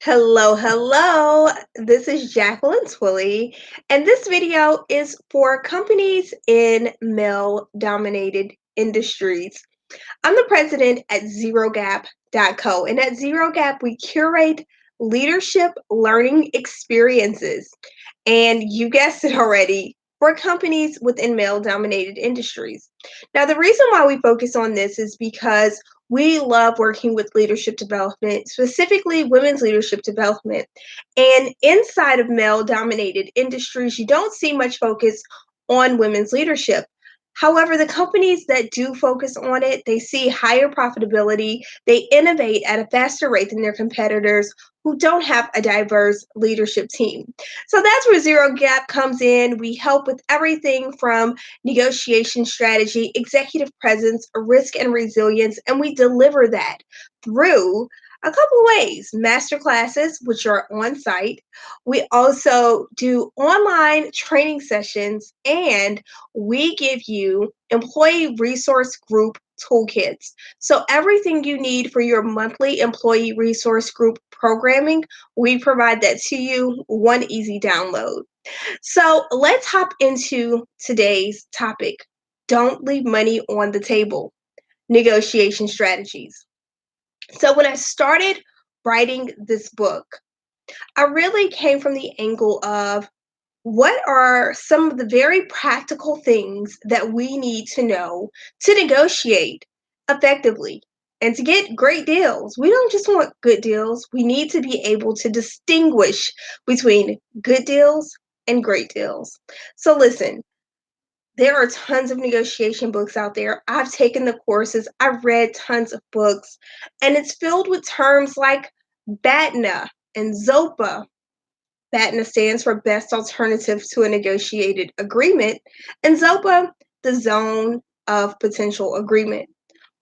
Hello, hello. This is Jacqueline Twillie, and this video is for companies in male dominated industries. I'm the president at ZeroGap.co, and at ZeroGap, we curate leadership learning experiences. And you guessed it already, for companies within male dominated industries. Now, the reason why we focus on this is because we love working with leadership development, specifically women's leadership development. And inside of male dominated industries, you don't see much focus on women's leadership. However, the companies that do focus on it, they see higher profitability, they innovate at a faster rate than their competitors who don't have a diverse leadership team. So that's where Zero Gap comes in. We help with everything from negotiation strategy, executive presence, risk and resilience, and we deliver that through a couple ways. Master classes, which are on site. We also do online training sessions, and we give you employee resource group toolkits. So, everything you need for your monthly employee resource group programming, we provide that to you, one easy download. So, let's hop into today's topic. Don't leave money on the table. Negotiation strategies. So, when I started writing this book, I really came from the angle of what are some of the very practical things that we need to know to negotiate effectively and to get great deals? We don't just want good deals, we need to be able to distinguish between good deals and great deals. So, listen, there are tons of negotiation books out there. I've taken the courses, I've read tons of books, and it's filled with terms like BATNA and ZOPA. BATNA stands for Best Alternative to a Negotiated Agreement, and ZOPA, the Zone of Potential Agreement.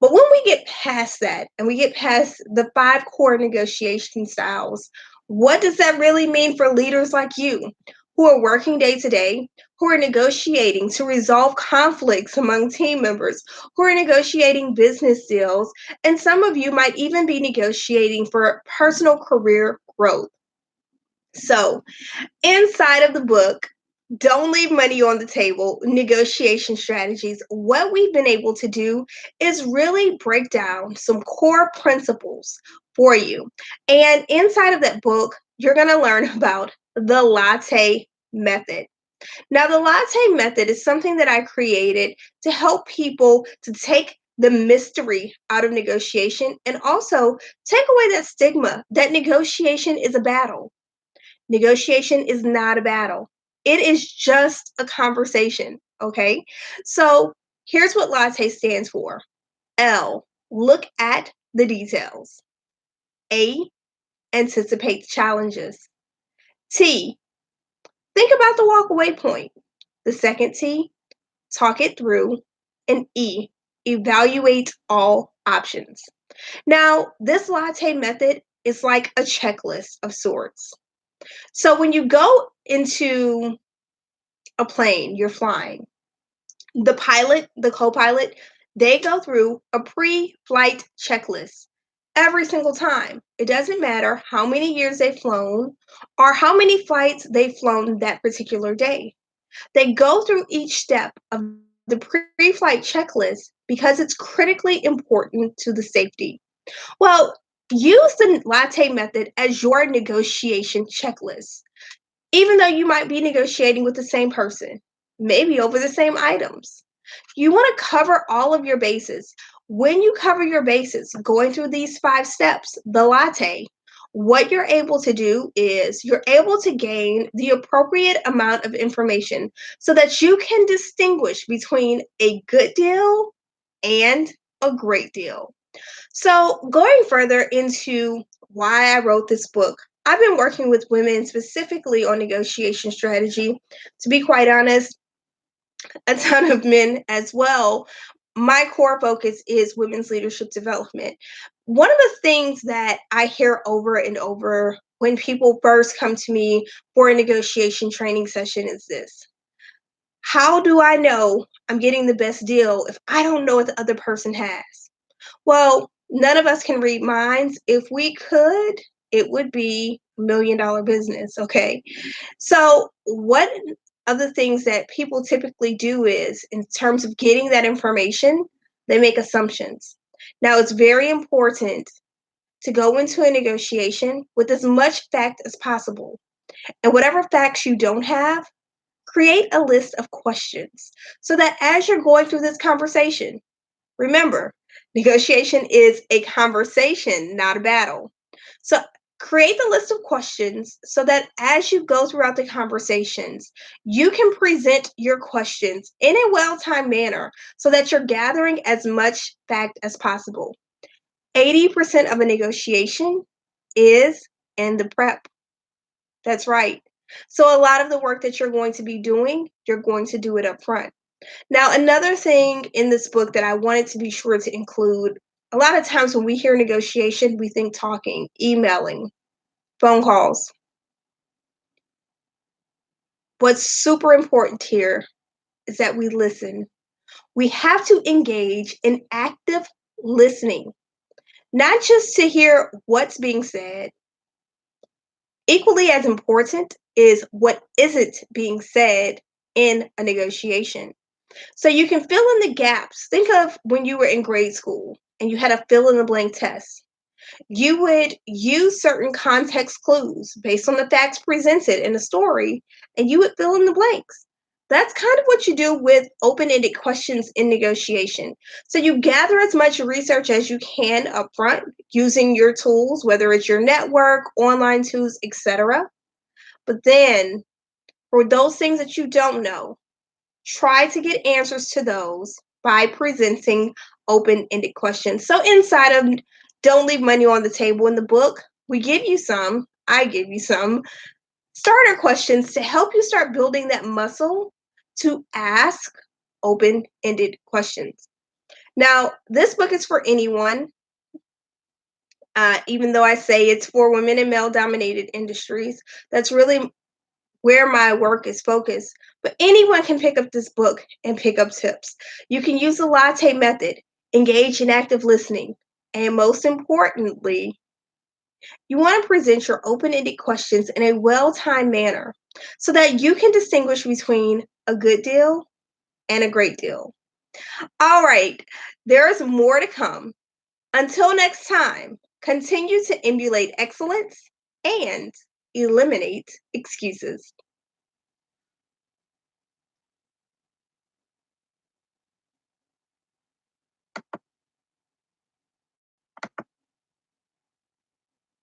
But when we get past that and we get past the five core negotiation styles, what does that really mean for leaders like you who are working day to day, who are negotiating to resolve conflicts among team members, who are negotiating business deals, and some of you might even be negotiating for personal career growth? So, inside of the book, Don't Leave Money on the Table Negotiation Strategies, what we've been able to do is really break down some core principles for you. And inside of that book, you're going to learn about the latte method. Now, the latte method is something that I created to help people to take the mystery out of negotiation and also take away that stigma that negotiation is a battle. Negotiation is not a battle. It is just a conversation, okay? So here's what latte stands for. L, look at the details. A, anticipate challenges. T, think about the walkaway point. The second T, talk it through. And E, evaluate all options. Now, this latte method is like a checklist of sorts. So when you go into a plane, you're flying, the pilot, the co pilot, they go through a pre flight checklist every single time. It doesn't matter how many years they've flown or how many flights they've flown that particular day. They go through each step of the pre flight checklist because it's critically important to the safety. Well, use the latte method as your negotiation checklist, even though you might be negotiating with the same person, maybe over the same items. You want to cover all of your bases. When you cover your bases, going through these five steps, the latte, what you're able to do is you're able to gain the appropriate amount of information so that you can distinguish between a good deal and a great deal. So, going further into why I wrote this book, I've been working with women specifically on negotiation strategy. To be quite honest, a ton of men as well. My core focus is women's leadership development. One of the things that I hear over and over when people first come to me for a negotiation training session is this: how do I know I'm getting the best deal if I don't know what the other person has? Well, none of us can read minds. If we could, it would be $1 million business. Okay. So, what of the things that people typically do is, in terms of getting that information, they make assumptions. Now, it's very important to go into a negotiation with as much fact as possible. And whatever facts you don't have, create a list of questions so that as you're going through this conversation, remember, negotiation is a conversation, not a battle. So create the list of questions so that as you go throughout the conversations, you can present your questions in a well timed manner so that you're gathering as much fact as possible. 80% of a negotiation is in the prep. That's right. So a lot of the work that you're going to be doing, you're going to do it up front. Now, another thing in this book that I wanted to be sure to include, a lot of times when we hear negotiation, we think talking, emailing, phone calls. What's super important here is that we listen. We have to engage in active listening, not just to hear what's being said. Equally as important is what isn't being said in a negotiation. So you can fill in the gaps. Think of when you were in grade school and you had a fill in the blank test. You would use certain context clues based on the facts presented in the story, and you would fill in the blanks. That's kind of what you do with open ended questions in negotiation. So you gather as much research as you can upfront using your tools, whether it's your network, online tools, etc. But then for those things that you don't know, try to get answers to those by presenting open ended questions. So, inside of Don't Leave Money on the Table in the book, we give you some, I give you some starter questions to help you start building that muscle to ask open ended questions. Now, this book is for anyone, even though I say it's for women in male dominated industries. That's really where my work is focused. But anyone can pick up this book and pick up tips. You can use the latte method, engage in active listening, and most importantly, you want to present your open ended questions in a well timed manner so that you can distinguish between a good deal and a great deal. All right, there's more to come. Until next time, continue to emulate excellence and eliminate excuses.